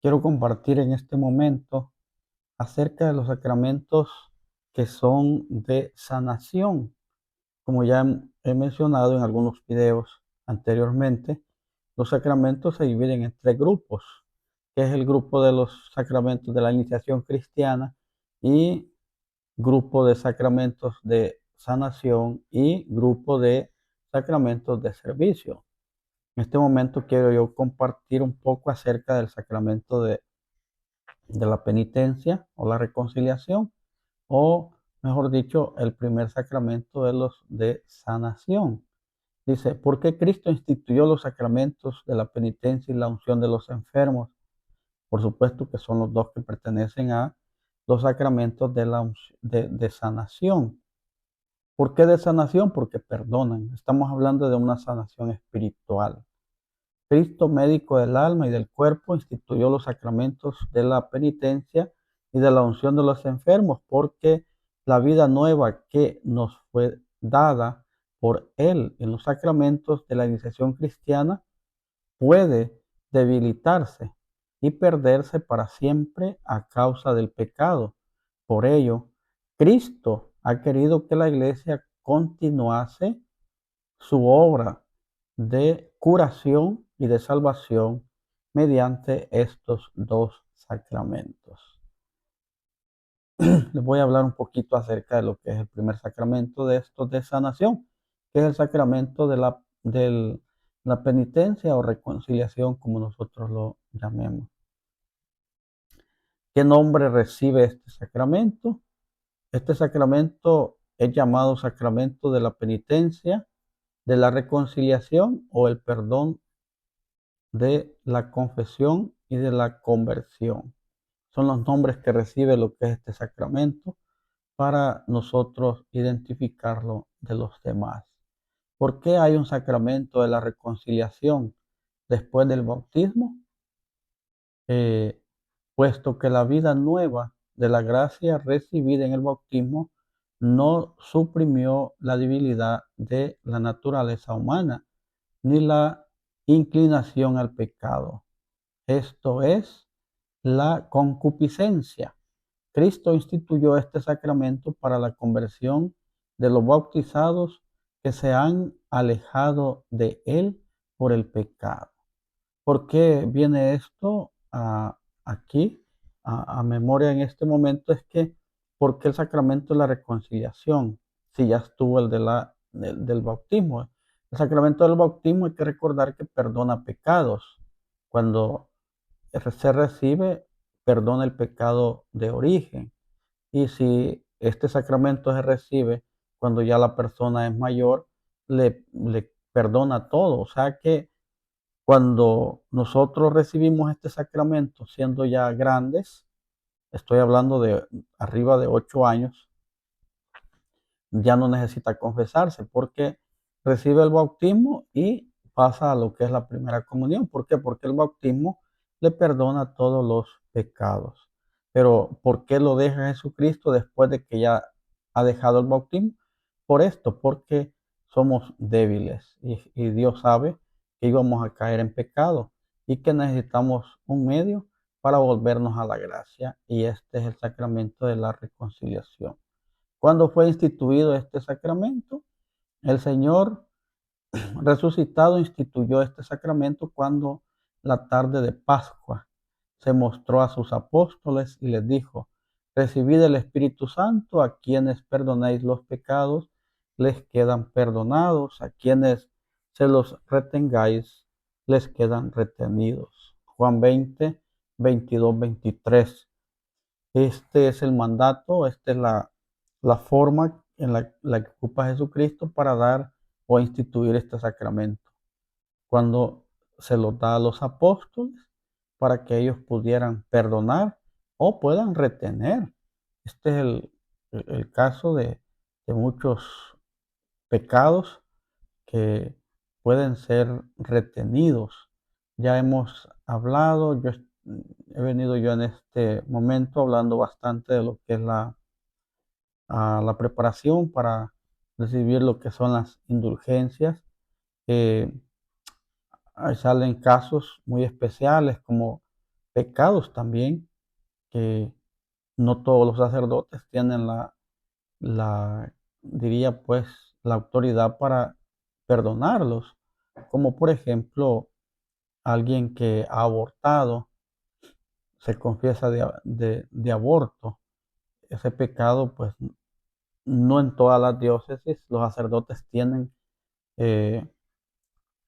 Quiero compartir en este momento acerca de los sacramentos que son de sanación. Como ya he mencionado en algunos videos anteriormente, los sacramentos se dividen en tres grupos, que es el grupo de los sacramentos de la iniciación cristiana y grupo de sacramentos de sanación y grupo de sacramentos de servicio. En este momento quiero yo compartir un poco acerca del sacramento de la penitencia o la reconciliación, o mejor dicho, el primer sacramento de los de sanación. Dice, ¿por qué Cristo instituyó los sacramentos de la penitencia y la unción de los enfermos? Por supuesto que son los dos que pertenecen a los sacramentos de sanación. ¿Por qué de sanación? Porque perdonan. Estamos hablando de una sanación espiritual. Cristo, médico del alma y del cuerpo, instituyó los sacramentos de la penitencia y de la unción de los enfermos, porque la vida nueva que nos fue dada por Él en los sacramentos de la iniciación cristiana puede debilitarse y perderse para siempre a causa del pecado. Por ello, Cristo ha querido que la iglesia continuase su obra de curación y de salvación mediante estos dos sacramentos. Les voy a hablar un poquito acerca de lo que es el primer sacramento de estos de sanación, que es el sacramento de la penitencia o reconciliación, como nosotros lo llamemos. ¿Qué nombre recibe este sacramento? Este sacramento es llamado sacramento de la penitencia, de la reconciliación o el perdón de la confesión y de la conversión. Son los nombres que recibe lo que es este sacramento para nosotros identificarlo de los demás. ¿Por qué hay un sacramento de la reconciliación después del bautismo? Eh, Puesto que la vida nueva de la gracia recibida en el bautismo no suprimió la debilidad de la naturaleza humana ni la inclinación al pecado. Esto es la concupiscencia. Cristo instituyó este sacramento para la conversión de los bautizados que se han alejado de él por el pecado. ¿Por qué viene esto aquí a memoria en este momento? Es que, ¿por qué el sacramento de la reconciliación? Si ya estuvo del bautismo. El sacramento del bautismo hay que recordar que perdona pecados. Cuando se recibe, perdona el pecado de origen. Y si este sacramento se recibe cuando ya la persona es mayor, le perdona todo. O sea que cuando nosotros recibimos este sacramento siendo ya grandes, estoy hablando de arriba de 8 años, ya no necesita confesarse porque recibe el bautismo y pasa a lo que es la primera comunión. ¿Por qué? Porque el bautismo le perdona todos los pecados. Pero ¿por qué lo deja Jesucristo después de que ya ha dejado el bautismo? Por esto, porque somos débiles y Dios sabe que íbamos a caer en pecado y que necesitamos un medio para volvernos a la gracia, y este es el sacramento de la reconciliación. ¿Cuándo fue instituido este sacramento? El Señor resucitado instituyó este sacramento cuando la tarde de Pascua se mostró a sus apóstoles y les dijo: recibid el Espíritu Santo, a quienes perdonéis los pecados, les quedan perdonados, a quienes se los retengáis, les quedan retenidos. Juan 20, 22, 23. Este es el mandato, esta es la forma en la que ocupa Jesucristo para dar o instituir este sacramento. Cuando se lo da a los apóstoles para que ellos pudieran perdonar o puedan retener. Este es el caso de muchos pecados que pueden ser retenidos. Ya hemos hablado, he venido yo en este momento hablando bastante de lo que es la preparación para recibir lo que son las indulgencias. Eh, Ahí salen casos muy especiales como pecados también que no todos los sacerdotes tienen diría pues, la autoridad para perdonarlos, como por ejemplo alguien que ha abortado, se confiesa de aborto. Ese pecado, pues, no en todas las diócesis los sacerdotes tienen eh,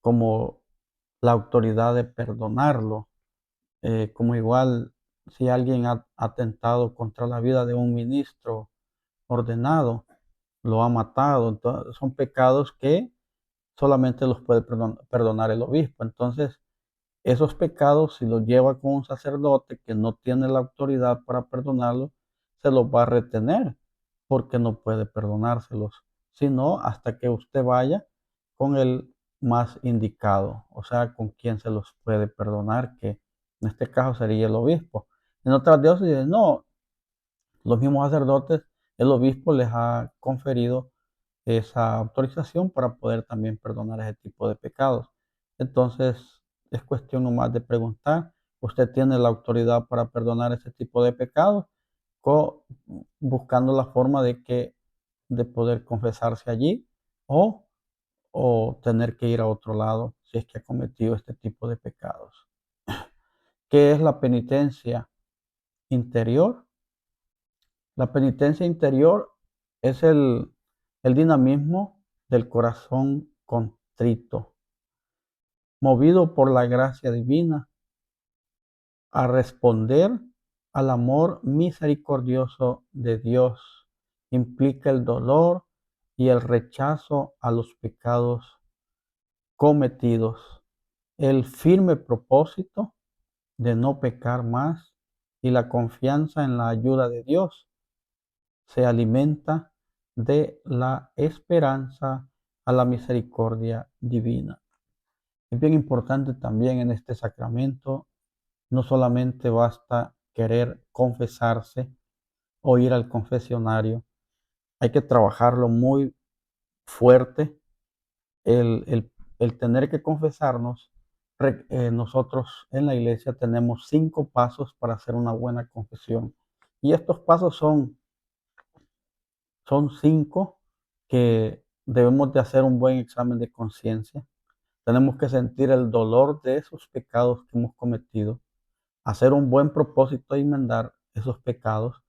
como la autoridad de perdonarlo. Como igual, si alguien ha atentado contra la vida de un ministro ordenado, lo ha matado, entonces son pecados que solamente los puede perdonar el obispo. Entonces, esos pecados, si los lleva con un sacerdote que no tiene la autoridad para perdonarlos, se los va a retener porque no puede perdonárselos, sino hasta que usted vaya con el más indicado, o sea, con quien se los puede perdonar, que en este caso sería el obispo. En otras diócesis, no, los mismos sacerdotes, el obispo les ha conferido esa autorización para poder también perdonar ese tipo de pecados. Entonces, es cuestión nomás de preguntar, ¿usted tiene la autoridad para perdonar ese tipo de pecados? Co- Buscando la forma de poder confesarse allí o, o tener que ir a otro lado si es que ha cometido este tipo de pecados. ¿Qué es la penitencia interior? La penitencia interior es el dinamismo del corazón contrito, movido por la gracia divina a responder al amor misericordioso de Dios. Implica el dolor y el rechazo a los pecados cometidos, el firme propósito de no pecar más y la confianza en la ayuda de Dios. Se alimenta de la esperanza a la misericordia divina. Es bien importante también en este sacramento, no solamente basta querer confesarse o ir al confesionario, hay que trabajarlo muy fuerte, el tener que confesarnos. Nosotros en la iglesia tenemos 5 pasos para hacer una buena confesión. Y estos pasos son 5 que debemos de hacer un buen examen de conciencia. Tenemos que sentir el dolor de esos pecados que hemos cometido, hacer un buen propósito de enmendar esos pecados,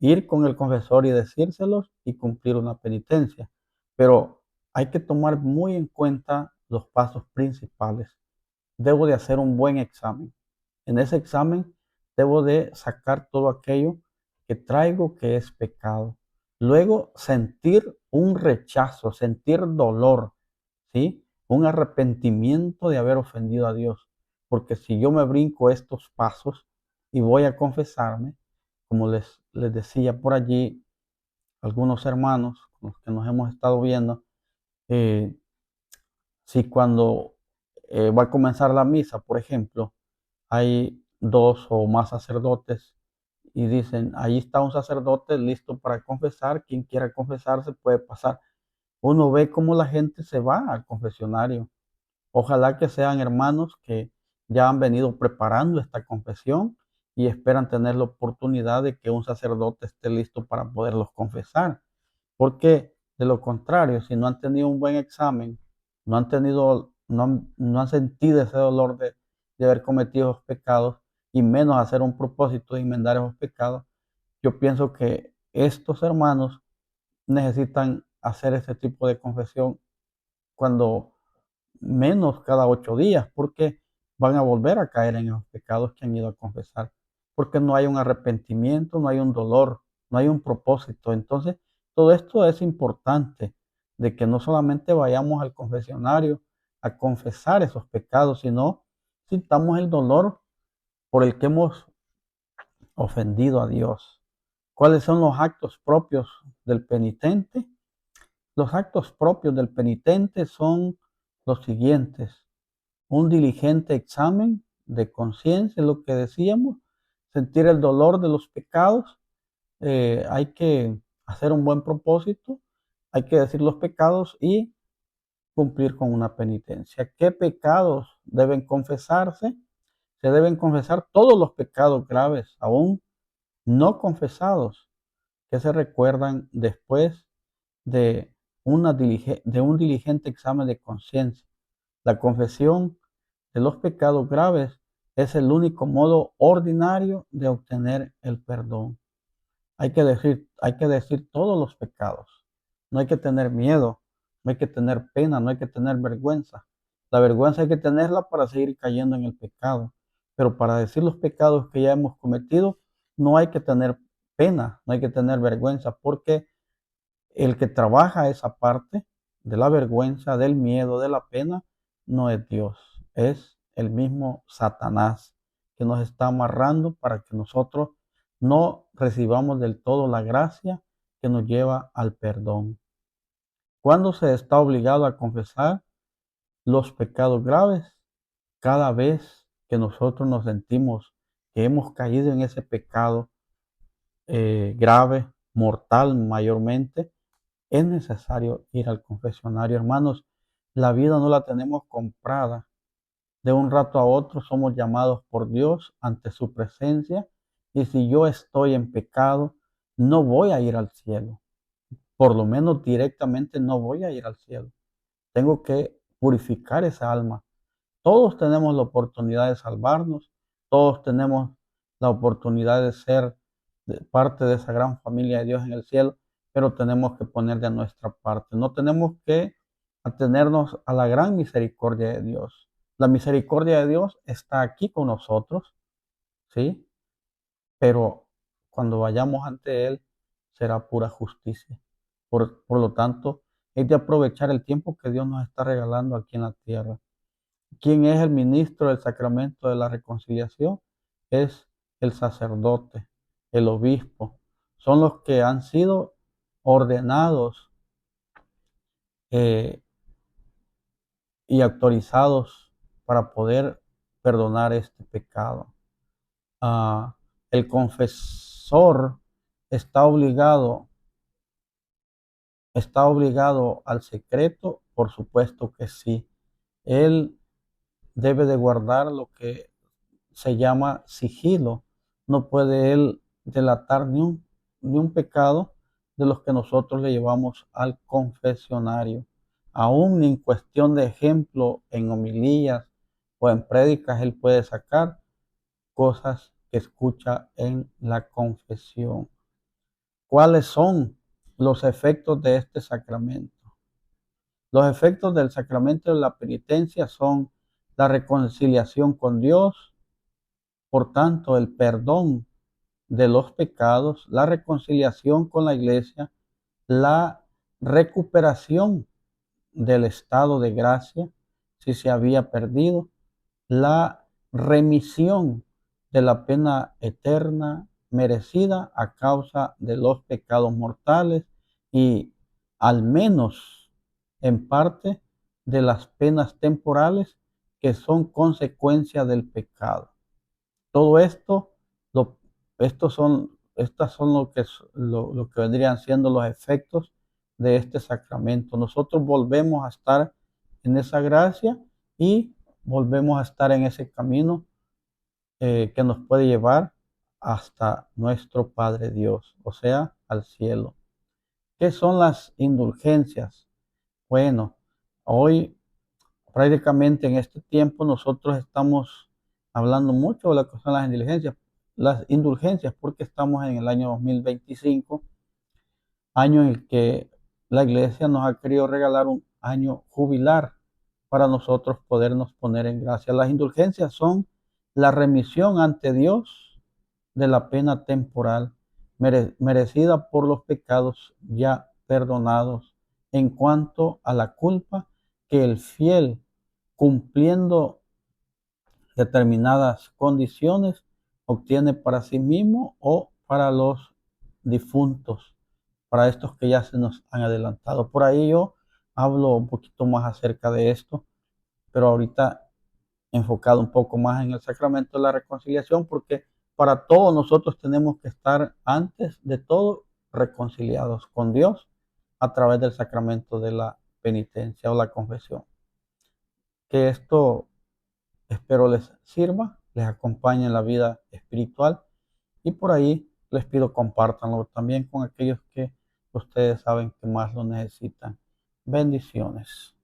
ir con el confesor y decírselos y cumplir una penitencia. Pero hay que tomar muy en cuenta los pasos principales. Debo de hacer un buen examen. En ese examen debo de sacar todo aquello que traigo que es pecado. Luego sentir un rechazo, sentir dolor, ¿sí? Un arrepentimiento de haber ofendido a Dios. Porque si yo me brinco estos pasos y voy a confesarme, como les decía por allí algunos hermanos con los que nos hemos estado viendo, eh, si cuando va a comenzar la misa, por ejemplo, hay 2 o más sacerdotes y dicen, ahí está un sacerdote listo para confesar, quien quiera confesarse puede pasar. Uno ve cómo la gente se va al confesionario. Ojalá que sean hermanos que ya han venido preparando esta confesión y esperan tener la oportunidad de que un sacerdote esté listo para poderlos confesar. Porque de lo contrario, si no han tenido un buen examen, no han sentido ese dolor de haber cometido esos pecados y menos hacer un propósito de enmendar esos pecados, yo pienso que estos hermanos necesitan hacer este tipo de confesión cuando menos cada 8 días, porque van a volver a caer en los pecados que han ido a confesar, porque no hay un arrepentimiento, no hay un dolor, no hay un propósito. Entonces, todo esto es importante, de que no solamente vayamos al confesionario a confesar esos pecados, sino sintamos el dolor por el que hemos ofendido a Dios. ¿Cuáles son los actos propios del penitente? Los actos propios del penitente son los siguientes: un diligente examen de conciencia, es lo que decíamos, sentir el dolor de los pecados, hay que hacer un buen propósito, hay que decir los pecados y cumplir con una penitencia. ¿Qué pecados deben confesarse? Se deben confesar todos los pecados graves, aún no confesados, que se recuerdan después de, de un diligente examen de conciencia. La confesión de los pecados graves es el único modo ordinario de obtener el perdón. Hay que decir todos los pecados. No hay que tener miedo, no hay que tener pena, no hay que tener vergüenza. La vergüenza hay que tenerla para seguir cayendo en el pecado. Pero para decir los pecados que ya hemos cometido, no hay que tener pena, no hay que tener vergüenza, porque el que trabaja esa parte de la vergüenza, del miedo, de la pena, no es Dios, es el mismo Satanás que nos está amarrando para que nosotros no recibamos del todo la gracia que nos lleva al perdón. Cuando se está obligado a confesar los pecados graves, cada vez que nosotros nos sentimos que hemos caído en ese pecado grave, mortal mayormente, es necesario ir al confesionario. Hermanos, la vida no la tenemos comprada. De un rato a otro somos llamados por Dios ante su presencia. Y si yo estoy en pecado, no voy a ir al cielo. Por lo menos directamente no voy a ir al cielo. Tengo que purificar esa alma. Todos tenemos la oportunidad de salvarnos. Todos tenemos la oportunidad de ser parte de esa gran familia de Dios en el cielo, pero tenemos que poner de nuestra parte. No tenemos que atenernos a la gran misericordia de Dios. La misericordia de Dios está aquí con nosotros, ¿sí? Pero cuando vayamos ante Él, será pura justicia. Por lo tanto, hay de aprovechar el tiempo que Dios nos está regalando aquí en la tierra. ¿Quién es el ministro del sacramento de la reconciliación? Es el sacerdote, el obispo. Son los que han sido ordenados eh, y autorizados para poder perdonar este pecado. Ah, el confesor está obligado, está obligado al secreto, por supuesto que sí. Él debe de guardar lo que se llama sigilo. No puede él delatar ni un pecado de los que nosotros le llevamos al confesionario. Aún en cuestión de ejemplo, en homilías o en prédicas, él puede sacar cosas que escucha en la confesión. ¿Cuáles son los efectos de este sacramento? Los efectos del sacramento de la penitencia son la reconciliación con Dios, por tanto, el perdón de los pecados, la reconciliación con la iglesia, la recuperación del estado de gracia, si se había perdido, la remisión de la pena eterna merecida a causa de los pecados mortales y al menos en parte de las penas temporales que son consecuencia del pecado. Todo esto, lo, estas son lo que vendrían siendo los efectos de este sacramento. Nosotros volvemos a estar en esa gracia y volvemos a estar en ese camino que nos puede llevar hasta nuestro Padre Dios, o sea, al cielo. ¿Qué son las indulgencias? Bueno, hoy prácticamente en este tiempo nosotros estamos hablando mucho de lo que son las indulgencias, porque estamos en el año 2025, año en el que la iglesia nos ha querido regalar un año jubilar para nosotros podernos poner en gracia. Las indulgencias son la remisión ante Dios de la pena temporal merecida por los pecados ya perdonados en cuanto a la culpa que el fiel, cumpliendo determinadas condiciones, obtiene para sí mismo o para los difuntos, para estos que ya se nos han adelantado. Por ahí yo hablo un poquito más acerca de esto, pero ahorita enfocado un poco más en el sacramento de la reconciliación, porque para todos nosotros tenemos que estar antes de todo reconciliados con Dios a través del sacramento de la penitencia o la confesión. Que esto espero les sirva les acompañe en la vida espiritual y por ahí les pido compártanlo también con aquellos que ustedes saben que más lo necesitan. Bendiciones.